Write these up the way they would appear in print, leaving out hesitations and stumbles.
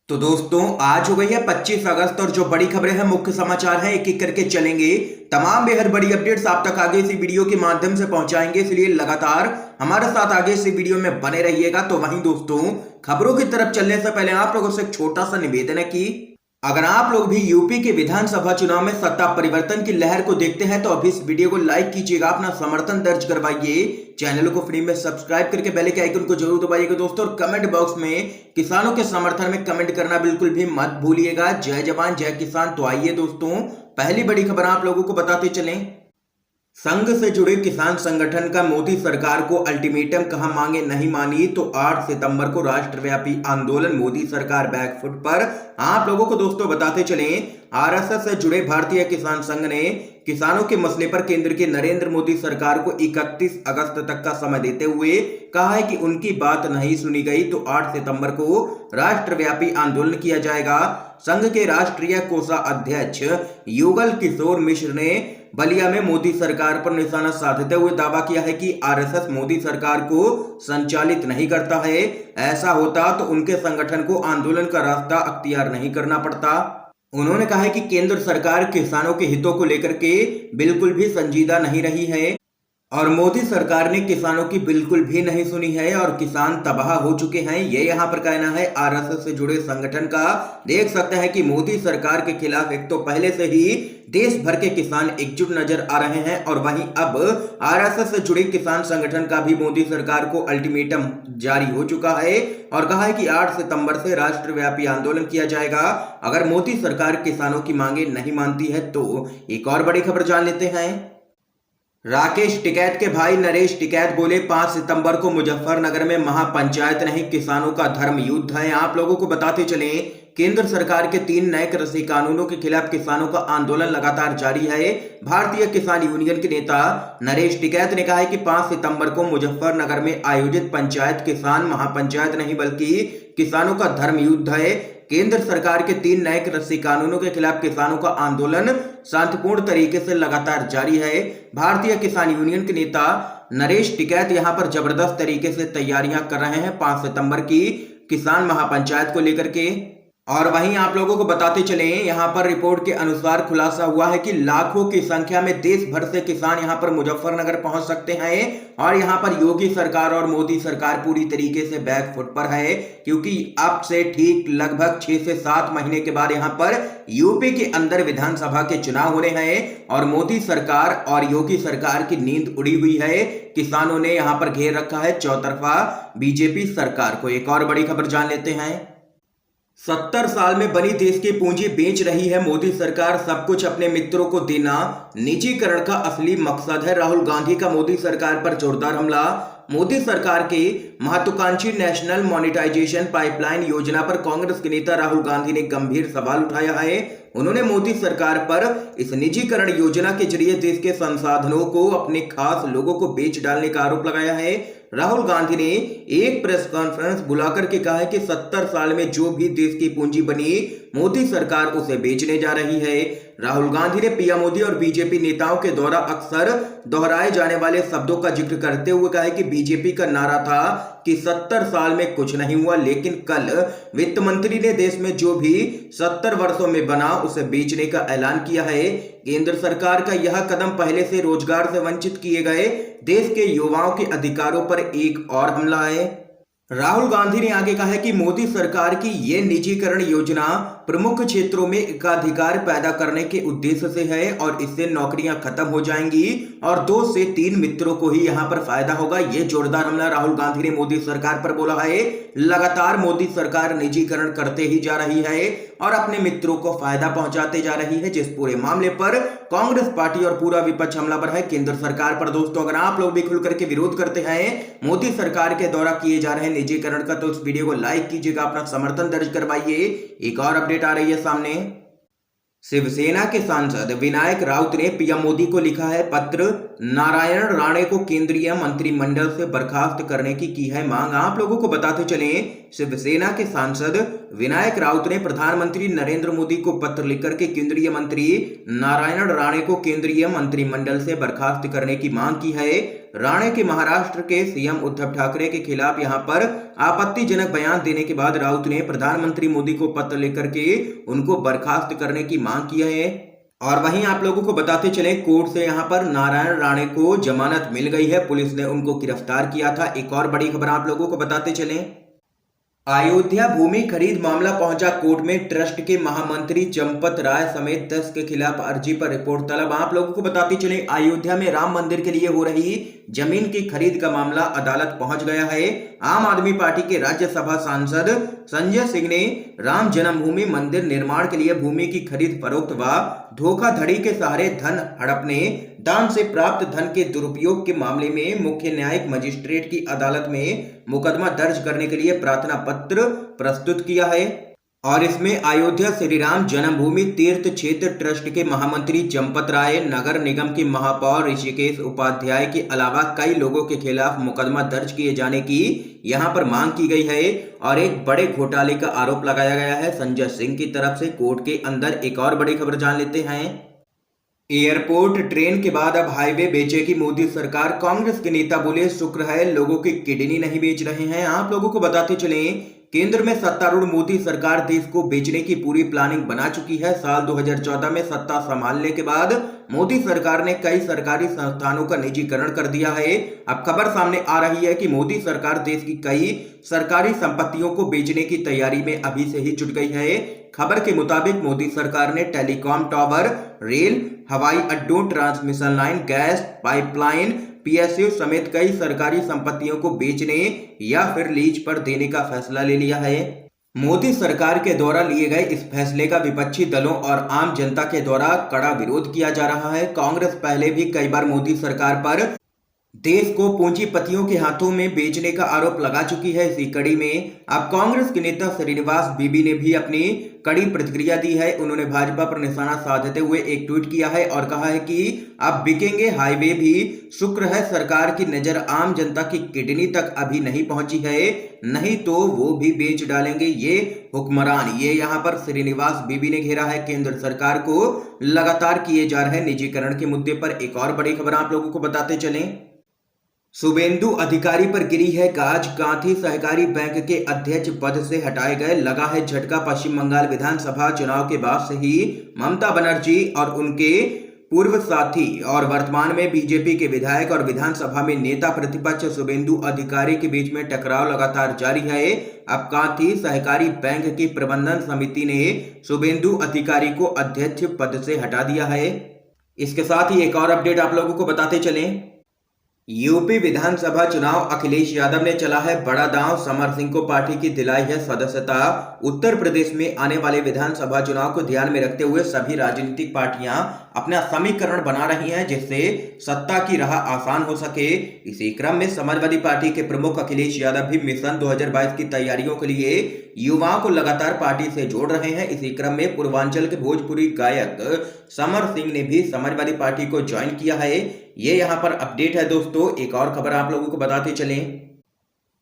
तो दोस्तों आज हो गई है 25 अगस्त और जो बड़ी खबरें हैं मुख्य समाचार हैं एक एक करके चलेंगे। तमाम बेहद बड़ी अपडेट्स आप तक आगे इसी वीडियो के माध्यम से पहुंचाएंगे, इसलिए लगातार हमारे साथ आगे इसी वीडियो में बने रहिएगा। तो वहीं दोस्तों खबरों की तरफ चलने से पहले आप लोगों से एक छोटा सा निवेदन है कि अगर आप लोग भी यूपी के विधानसभा चुनाव में सत्ता परिवर्तन की लहर को देखते हैं तो अभी इस वीडियो को लाइक कीजिएगा, अपना समर्थन दर्ज करवाइए, चैनल को फ्री में सब्सक्राइब करके बेल के आइकन को जरूर दबाइएगा दोस्तों। और कमेंट बॉक्स में किसानों के समर्थन में कमेंट करना बिल्कुल भी मत भूलिएगा। जय जवान जय किसान। तो आइए दोस्तों पहली बड़ी खबर आप लोगों को बताते चलें। संघ से जुड़े किसान संगठन का मोदी सरकार को अल्टीमेटम, कहा मांगे नहीं मानी तो 8 सितंबर को राष्ट्रव्यापी आंदोलन, मोदी सरकार बैकफुट पर। आप लोगों को दोस्तों बताते चलें, आरएसएस से जुड़े भारतीय किसान संघ ने किसानों के मसले पर केंद्र की नरेंद्र मोदी सरकार को 31 अगस्त तक का समय देते हुए कहा है कि उनकी बात नहीं सुनी गई तो 8 सितंबर को राष्ट्रव्यापी आंदोलन किया जाएगा। संघ के राष्ट्रीय कोषाध्यक्ष युगल किशोर मिश्र ने बलिया में मोदी सरकार पर निशाना साधते हुए दावा किया है कि आरएसएस मोदी सरकार को संचालित नहीं करता है। ऐसा होता तो उनके संगठन को आंदोलन का रास्ता अख्तियार नहीं करना पड़ता। उन्होंने कहा है कि केंद्र सरकार किसानों के हितों को लेकर के बिल्कुल भी संजीदा नहीं रही है और मोदी सरकार ने किसानों की बिल्कुल भी नहीं सुनी है और किसान तबाह हो चुके हैं। ये यहाँ पर कहना है आरएसएस से जुड़े संगठन का। देख सकते हैं कि मोदी सरकार के खिलाफ एक तो पहले से ही देश भर के किसान एकजुट नजर आ रहे हैं और वहीं अब आरएसएस से जुड़े किसान संगठन का भी मोदी सरकार को अल्टीमेटम जारी हो चुका है और कहा है कि 8 सितंबर से राष्ट्रव्यापी आंदोलन किया जाएगा अगर मोदी सरकार किसानों की मांगे नहीं मानती है। तो एक और बड़ी खबर जान लेते हैं। राकेश टिकैत के भाई नरेश टिकैत बोले 5 सितंबर को मुजफ्फरनगर में महापंचायत नहीं, किसानों का धर्म युद्ध है। आप लोगों को बताते चलें, केंद्र सरकार के 3 नए कृषि कानूनों के खिलाफ किसानों का आंदोलन लगातार जारी है। भारतीय किसान यूनियन के नेता नरेश टिकैत ने कहा है कि 5 सितंबर को मुजफ्फरनगर में आयोजित पंचायत किसान महापंचायत नहीं बल्कि किसानों का धर्म युद्ध है। केंद्र सरकार के 3 नए कृषि कानूनों के खिलाफ किसानों का आंदोलन शांतिपूर्ण तरीके से लगातार जारी है। भारतीय किसान यूनियन के नेता नरेश टिकैत यहां पर जबरदस्त तरीके से तैयारियां कर रहे हैं 5 सितंबर की किसान महापंचायत को लेकर के। और वहीं आप लोगों को बताते चलें, यहां पर रिपोर्ट के अनुसार खुलासा हुआ है कि लाखों की संख्या में देश भर से किसान यहां पर मुजफ्फरनगर पहुंच सकते हैं और यहां पर योगी सरकार और मोदी सरकार पूरी तरीके से बैकफुट पर है, क्योंकि अब से ठीक लगभग 6 से 7 महीने के बाद यहां पर यूपी के अंदर विधानसभा के चुनाव होने हैं और मोदी सरकार और योगी सरकार की नींद उड़ी हुई है। किसानों ने यहां पर घेर रखा है चौतरफा बीजेपी सरकार को। एक और बड़ी खबर जान लेते हैं। 70 साल में बनी देश की पूंजी बेच रही है मोदी सरकार, सब कुछ अपने मित्रों को देना निजीकरण का असली मकसद है। राहुल गांधी का मोदी सरकार पर जोरदार हमला। मोदी सरकार के महत्वाकांक्षी नेशनल मोनेटाइजेशन पाइपलाइन योजना पर कांग्रेस के नेता राहुल गांधी ने गंभीर सवाल उठाया है। उन्होंने मोदी सरकार पर इस निजीकरण योजना के जरिए देश के संसाधनों को अपने खास लोगों को बेच डालने का आरोप लगाया है। राहुल गांधी ने एक प्रेस कॉन्फ्रेंस बुलाकर के कहा है कि 70 साल में जो भी देश की पूंजी बनी मोदी सरकार उसे बेचने जा रही है। राहुल गांधी ने पीएम मोदी और बीजेपी नेताओं के द्वारा अक्सर दोहराए जाने वाले शब्दों का जिक्र करते हुए कहा है कि बीजेपी का नारा था कि 70 साल में कुछ नहीं हुआ, लेकिन कल वित्त मंत्री ने देश में जो भी 70 वर्षों में बना उसे बेचने का ऐलान किया है। केंद्र सरकार का यह कदम पहले से रोजगार से वंचित किए गए देश के युवाओं के अधिकारों पर एक और हमला है। राहुल गांधी ने आगे कहा है कि मोदी सरकार की यह निजीकरण योजना प्रमुख क्षेत्रों में एकाधिकार पैदा करने के उद्देश्य से है और इससे नौकरियां खत्म हो जाएंगी और 2 से 3 मित्रों को ही यहां पर फायदा होगा। यह जोरदार हमला राहुल गांधी ने मोदी सरकार पर बोला है। लगातार मोदी सरकार निजीकरण करते ही जा रही है और अपने मित्रों को फायदा पहुंचाते जा रही है, जिस पूरे मामले पर कांग्रेस पार्टी और पूरा विपक्ष हमलावर है केंद्र सरकार पर। दोस्तों अगर आप लोग भी खुल करके विरोध करते हैं मोदी सरकार के द्वारा किए जा रहे निजीकरण का तो इस वीडियो को लाइक कीजिएगा, अपना समर्थन दर्ज करवाइए। एक और अपडेट आ रही है सामने। शिवसेना के सांसद विनायक राउत ने पीएम मोदी को लिखा है पत्र, नारायण राणे को केंद्रीय मंत्रिमंडल से बर्खास्त करने की है मांग। आप लोगों को बताते चलें, शिवसेना के सांसद विनायक राउत ने प्रधानमंत्री नरेंद्र मोदी को पत्र लिखकर के केंद्रीय मंत्री नारायण राणे को केंद्रीय मंत्रिमंडल से बर्खास्त करने की मांग की है। राणे के महाराष्ट्र के सीएम उद्धव ठाकरे के खिलाफ यहां पर आपत्तिजनक बयान देने के बाद राउत ने प्रधानमंत्री मोदी को पत्र लेकर के उनको बर्खास्त करने की मांग की है। और वहीं आप लोगों को बताते चले, कोर्ट से यहां पर नारायण राणे को जमानत मिल गई है। पुलिस ने उनको गिरफ्तार किया था। एक और बड़ी खबर आप लोगों को बताते चले, अयोध्या भूमि खरीद मामला पहुंचा कोर्ट में। ट्रस्ट के महामंत्री चंपत राय समेत 10 के खिलाफ अर्जी पर रिपोर्ट तलब। आप लोगों को बताते चले, अयोध्या में राम मंदिर के लिए हो रही जमीन की खरीद का मामला अदालत पहुंच गया है। आम आदमी पार्टी के राज्यसभा सांसद संजय सिंह ने राम जन्मभूमि मंदिर निर्माण के लिए भूमि की खरीद फरोख्त व धोखाधड़ी के सहारे धन हड़पने, दान से प्राप्त धन के दुरुपयोग के मामले में मुख्य न्यायिक मजिस्ट्रेट की अदालत में मुकदमा दर्ज करने के लिए प्रार्थना पत्र प्रस्तुत किया है। और इसमें अयोध्या श्री राम जन्मभूमि तीर्थ क्षेत्र ट्रस्ट के महामंत्री चंपत राय, नगर निगम के महापौर ऋषिकेश उपाध्याय के अलावा कई लोगों के खिलाफ मुकदमा दर्ज किए जाने की यहां पर मांग की गई है। और एक बड़े घोटाले का आरोप लगाया गया है संजय सिंह की तरफ से कोर्ट के अंदर। एक और बड़ी खबर जान लेते हैं, एयरपोर्ट ट्रेन के बाद अब हाईवे बेचेगी मोदी सरकार। कांग्रेस के नेता बोले शुक्र है लोगों की किडनी नहीं बेच रहे हैं। आप लोगों को बताते चले, केंद्र में सत्तारूढ़ मोदी सरकार देश को बेचने की पूरी प्लानिंग बना चुकी है। साल 2014 में सत्ता संभालने के बाद मोदी सरकार ने कई सरकारी संस्थानों का निजीकरण कर दिया है। अब खबर सामने आ रही है कि मोदी सरकार देश की कई सरकारी संपत्तियों को बेचने की तैयारी में अभी से ही जुट गई है। खबर के मुताबिक मोदी सरकार ने टेलीकॉम टावर, रेल, हवाई अड्डों, transmission line, gas pipeline, PSU समेत कई सरकारी संपत्तियों को बेचने या फिर लीज पर देने का फैसला ले लिया है। मोदी सरकार के द्वारा लिए गए इस फैसले का विपक्षी दलों और आम जनता के द्वारा कड़ा विरोध किया जा रहा है। कांग्रेस पहले भी कई बार मोदी सरकार पर देश को पूंजीपतियों के हाथों में बेचने का आरोप लगा चुकी है। इसी कड़ी में अब कांग्रेस के नेता श्रीनिवास बीबी ने भी अपनी कड़ी प्रतिक्रिया दी है। उन्होंने भाजपा पर निशाना साधते हुए एक ट्वीट किया है और कहा है कि अब बिकेंगे हाईवे भी। शुक्र है सरकार की नजर आम जनता की किडनी तक अभी नहीं पहुंची है, नहीं तो वो भी बेच डालेंगे ये हुक्मरान। ये यहाँ पर श्रीनिवास बीबी ने घेरा है केंद्र सरकार को लगातार किए जा रहे निजीकरण के मुद्दे पर। एक और बड़ी खबर आप लोगों को बताते चलें, शुभेंदु अधिकारी पर गिरी है गाज। कांथी सहकारी बैंक के अध्यक्ष पद से हटाए गए, लगा है झटका। पश्चिम बंगाल विधानसभा चुनाव के बाद से ही ममता बनर्जी और उनके पूर्व साथी और वर्तमान में बीजेपी के विधायक और विधानसभा में नेता प्रतिपक्ष शुभेंदु अधिकारी के बीच में टकराव लगातार जारी है। अब कांथी सहकारी बैंक की प्रबंधन समिति ने शुभेंदु अधिकारी को अध्यक्ष पद से हटा दिया है। इसके साथ ही एक और अपडेट आप लोगों को बताते चलें, यूपी विधानसभा चुनाव अखिलेश यादव ने चला है बड़ा दांव। समर सिंह को पार्टी की दिलाई है सदस्यता। उत्तर प्रदेश में आने वाले विधानसभा चुनाव को ध्यान में रखते हुए सभी राजनीतिक पार्टियां अपना समीकरण बना रही हैं जिससे सत्ता की राह आसान हो सके। इसी क्रम में समाजवादी पार्टी के प्रमुख अखिलेश यादव भी मिशन 2022 की तैयारियों के लिए युवाओं को लगातार पार्टी से जोड़ रहे हैं। इसी क्रम में पूर्वांचल के भोजपुरी गायक समर सिंह ने भी समाजवादी पार्टी को ज्वाइन किया है। ये यहाँ पर अपडेट है दोस्तों। एक और खबर आप लोगों को बताते चलें,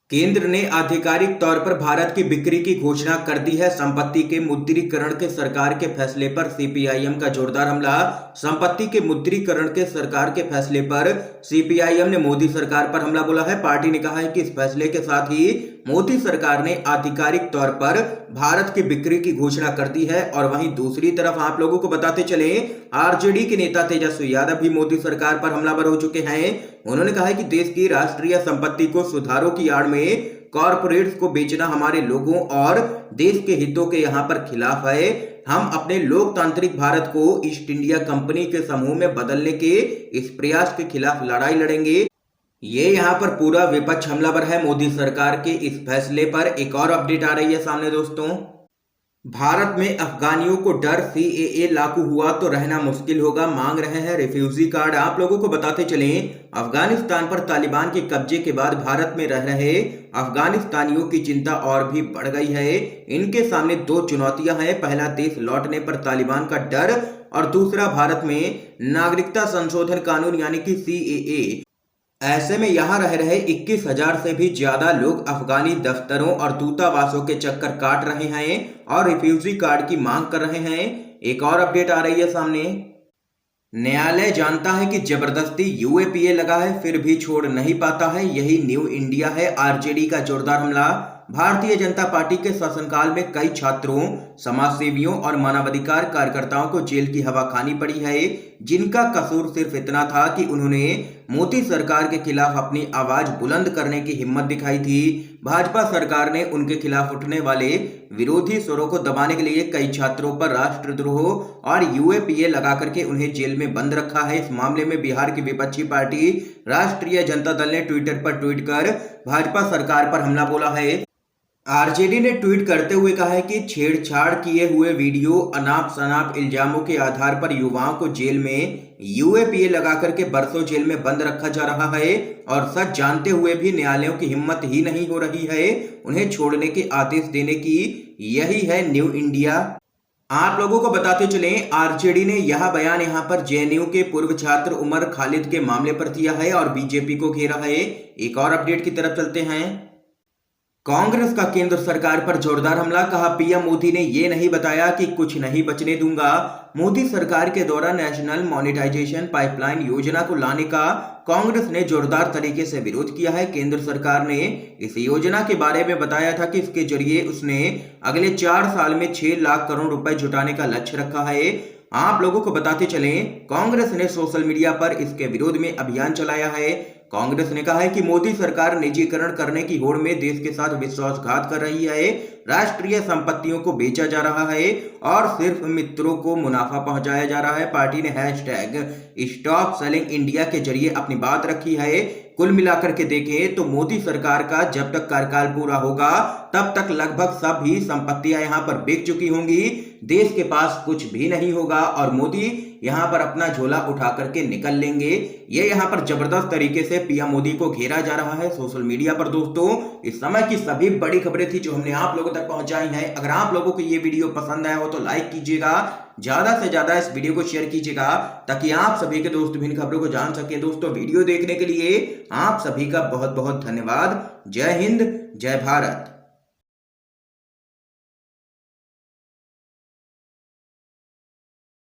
केंद्र ने आधिकारिक तौर पर भारत की बिक्री की घोषणा कर दी है। संपत्ति के मुद्रीकरण के सरकार के फैसले पर सीपीआईएम का जोरदार हमला। संपत्ति के मुद्रीकरण के सरकार के फैसले पर सीपीआईएम ने मोदी सरकार पर हमला बोला है। पार्टी ने कहा है कि इस फैसले के साथ ही मोदी सरकार ने आधिकारिक तौर पर भारत की बिक्री की घोषणा कर दी है। और वहीं दूसरी तरफ आप लोगों को बताते चले, आरजेडी के नेता तेजस्वी यादव भी मोदी सरकार पर हमलावर हो चुके हैं। उन्होंने कहा है कि देश की राष्ट्रीय संपत्ति को सुधारों की आड़ में कॉरपोरेट्स को बेचना हमारे लोगों और देश के हितों के यहाँ पर खिलाफ है। हम अपने लोकतांत्रिक भारत को ईस्ट इंडिया कंपनी के समूह में बदलने के इस प्रयास के खिलाफ लड़ाई लड़ेंगे। ये यहाँ पर पूरा विपक्ष हमलावर है मोदी सरकार के इस फैसले पर। एक और अपडेट आ रही है सामने दोस्तों, भारत में अफगानियों को डर, सीएए लागू हुआ तो रहना मुश्किल होगा, मांग रहे हैं रिफ्यूजी कार्ड। आप लोगों को बताते चलें, अफगानिस्तान पर तालिबान के कब्जे के बाद भारत में रह रहे अफगानिस्तानियों की चिंता और भी बढ़ गई है। इनके सामने दो चुनौतियां हैं, पहला देश लौटने पर तालिबान का डर और दूसरा भारत में नागरिकता संशोधन कानून यानी कि सीएए। ऐसे में यहाँ रह रहे 21,000 से भी ज्यादा लोग अफगानी दफ्तरों और दूतावासों के चक्कर काट रहे हैं और रिफ्यूजी कार्ड की मांग कर रहे हैं। एक और अपडेट आ रही है सामने, न्यायालय जानता है कि जबरदस्ती यूएपीए लगा है फिर भी छोड़ नहीं पाता है, यही न्यू इंडिया है। आरजेडी का जोरदार हमला। भारतीय जनता पार्टी के शासनकाल में कई छात्रों, समाजसेवियों और मानवाधिकार कार्यकर्ताओं को जेल की हवा खानी पड़ी है, जिनका कसूर सिर्फ इतना था कि उन्होंने मोदी सरकार के खिलाफ अपनी आवाज बुलंद करने की हिम्मत दिखाई थी। भाजपा सरकार ने उनके खिलाफ उठने वाले विरोधी स्वरों को दबाने के लिए कई छात्रों पर राष्ट्रद्रोह और यूएपीए लगा करके उन्हें जेल में बंद रखा है। इस मामले में बिहार की विपक्षी पार्टी राष्ट्रीय जनता दल ने ट्विटर पर ट्वीट कर भाजपा सरकार पर हमला बोला है। आरजेडी ने ट्वीट करते हुए कहा है कि छेड़छाड़ किए हुए वीडियो, अनाप शनाप इल्जामों के आधार पर युवाओं को जेल में यूएपीए लगा करके बरसों जेल में बंद रखा जा रहा है और सच जानते हुए भी न्यायालयों की हिम्मत ही नहीं हो रही है उन्हें छोड़ने के आदेश देने की। यही है न्यू इंडिया। आप लोगों को बताते चलें, आरजेडी ने यह बयान यहां पर जेएनयू के पूर्व छात्र उमर खालिद के मामले पर दिया है और बीजेपी को घेरा है। एक और अपडेट की तरफ चलते हैं। कांग्रेस का केंद्र सरकार पर जोरदार हमला। कहा, पीएम मोदी ने ये नहीं बताया कि कुछ नहीं बचने दूंगा। मोदी सरकार के द्वारा नेशनल मॉनेटाइजेशन पाइपलाइन योजना को लाने का कांग्रेस ने जोरदार तरीके से विरोध किया है। केंद्र सरकार ने इस योजना के बारे में बताया था कि इसके जरिए उसने अगले 4 साल में 6 लाख करोड़ रुपए जुटाने का लक्ष्य रखा है। आप लोगों को बताते चलें, कांग्रेस ने सोशल मीडिया पर इसके विरोध में अभियान चलाया है। कांग्रेस ने कहा है कि मोदी सरकार निजीकरण करने की होड़ में देश के साथ विश्वासघात कर रही है, राष्ट्रीय संपत्तियों को बेचा जा रहा है और सिर्फ मित्रों को मुनाफा पहुंचाया जा रहा है। पार्टी ने हैशटैग स्टॉप सेलिंग इंडिया के जरिए अपनी बात रखी है। कुल मिलाकर के देखें तो मोदी सरकार का जब तक कार्यकाल पूरा होगा तब तक लगभग सभी संपत्तियां यहां पर बिक चुकी होंगी, देश के पास कुछ भी नहीं होगा और मोदी यहां पर अपना झोला उठा करके निकल लेंगे। ये यहां पर जबरदस्त तरीके से पीएम मोदी को घेरा जा रहा है सोशल मीडिया पर। दोस्तों, इस समय की सभी बड़ी खबरें थी जो हमने आप लोगों तक पहुंचाई हैं। अगर आप लोगों को ये वीडियो पसंद आया हो तो लाइक कीजिएगा, ज्यादा से ज्यादा इस वीडियो को शेयर कीजिएगा ताकि आप सभी के दोस्त भी इन खबरों को जान सके। दोस्तों, वीडियो देखने के लिए आप सभी का बहुत बहुत धन्यवाद। जय हिंद, जय भारत।